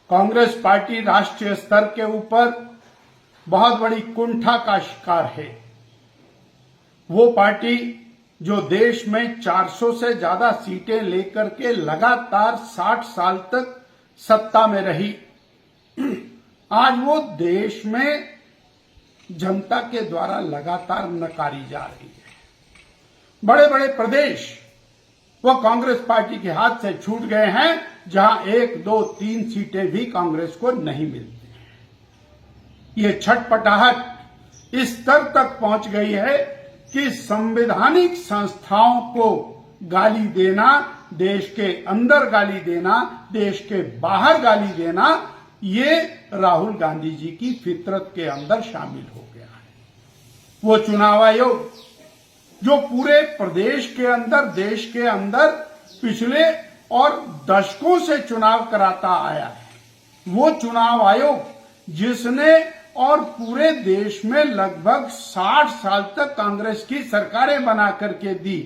Congress party राष्ट्रीय स्तर के ऊपर बहुत बड़ी कुंठा का शिकार है। वो पार्टी जो देश में 400 से ज्यादा सीटें लेकर के लगातार 60 साल तक सत्ता में रही, आज वो देश में जनता के द्वारा लगातार नकारी जा रही है। बड़े बड़े प्रदेश वो कांग्रेस पार्टी के हाथ से छूट गए हैं, जहां 1, 2, 3 सीटें भी कांग्रेस को नहीं मिलती हैं। ये छटपटाहट इस स्तर तक पहुंच गई है कि संवैधानिक संस्थाओं को गाली देना, देश के अंदर गाली देना, देश के बाहर गाली देना, ये राहुल गांधी जी की फितरत के अंदर शामिल हो गया है। वो चुनाव आयोग जो पूरे प्रदेश के अंदर, देश के अंदर पिछले और दशकों से चुनाव कराता आया है, वो चुनाव आयोग जिसने और पूरे देश में लगभग 60 साल तक कांग्रेस की सरकारें बना करके दी,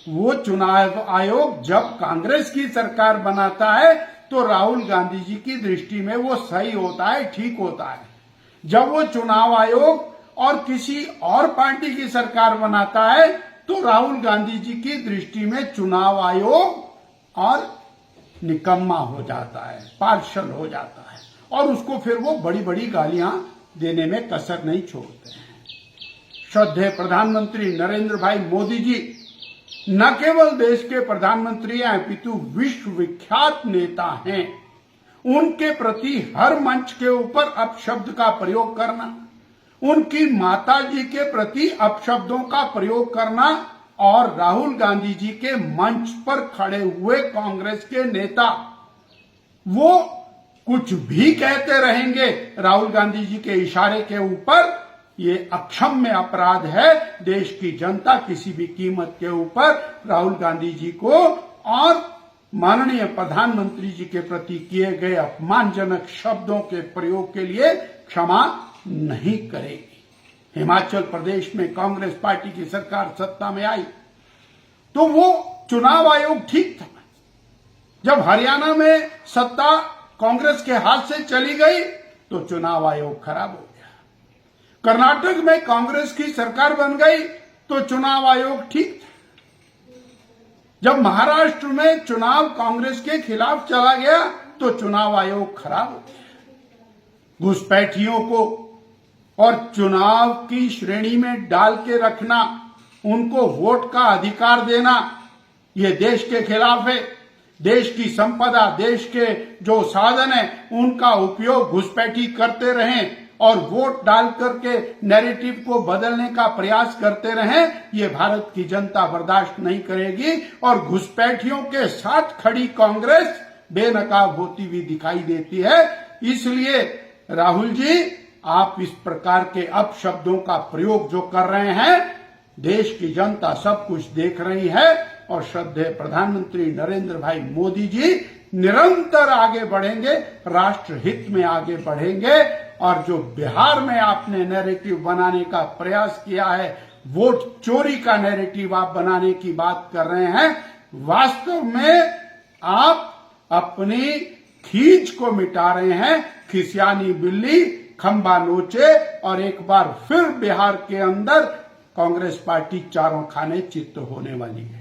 वो चुनाव आयोग जब कांग्रेस की सरकार बनाता है तो राहुल गांधी जी की दृष्टि में वो सही होता है, ठीक होता है। जब वो चुनाव आयोग और किसी और पार्टी की सरकार बनाता है तो राहुल गांधी जी की दृष्टि में चुनाव आयोग और निकम्मा हो जाता है, पार्शल हो जाता है, और उसको फिर वो बड़ी बड़ी गालियां देने में कसर नहीं छोड़ते हैं। श्रद्धेय प्रधानमंत्री नरेंद्र भाई मोदी जी न केवल देश के प्रधानमंत्री हैं, अपितु विश्व विख्यात नेता हैं। उनके प्रति हर मंच के ऊपर अपशब्द का प्रयोग करना, उनकी माता जी के प्रति अपशब्दों का प्रयोग करना, और राहुल गांधी जी के मंच पर खड़े हुए कांग्रेस के नेता वो कुछ भी कहते रहेंगे राहुल गांधी जी के इशारे के ऊपर, ये अक्षम्य अपराध है। देश की जनता किसी भी कीमत के ऊपर राहुल गांधी जी को और माननीय प्रधानमंत्री जी के प्रति किए गए अपमानजनक शब्दों के प्रयोग के लिए क्षमा नहीं करेगी। हिमाचल प्रदेश में कांग्रेस पार्टी की सरकार सत्ता में आई तो वो चुनाव आयोग ठीक था। जब हरियाणा में सत्ता कांग्रेस के हाथ से चली गई तो चुनाव आयोग खराब हो गया। कर्नाटक में कांग्रेस की सरकार बन गई तो चुनाव आयोग ठीक था। जब महाराष्ट्र में चुनाव कांग्रेस के खिलाफ चला गया तो चुनाव आयोग खराब हो गया। घुसपैठियों को और चुनाव की श्रेणी में डाल के रखना, उनको वोट का अधिकार देना, ये देश के खिलाफ है। देश की संपदा, देश के जो साधन है, उनका उपयोग घुसपैठी करते रहें और वोट डाल करके नैरेटिव को बदलने का प्रयास करते रहें, ये भारत की जनता बर्दाश्त नहीं करेगी। और घुसपैठियों के साथ खड़ी कांग्रेस बेनकाब होती हुई दिखाई देती है। इसलिए राहुल जी, आप इस प्रकार के अपशब्दों का प्रयोग जो कर रहे हैं, देश की जनता सब कुछ देख रही है, और श्रद्धेय प्रधानमंत्री नरेंद्र भाई मोदी जी निरंतर आगे बढ़ेंगे, राष्ट्र हित में आगे बढ़ेंगे। और जो बिहार में आपने नैरेटिव बनाने का प्रयास किया है, वोट चोरी का नैरेटिव आप बनाने की बात कर रहे हैं, वास्तव में आप अपनी खींच को मिटा रहे हैं। खिसियानी बिल्ली खंबा नोचे, और एक बार फिर बिहार के अंदर कांग्रेस पार्टी चारों खाने चित्त होने वाली है।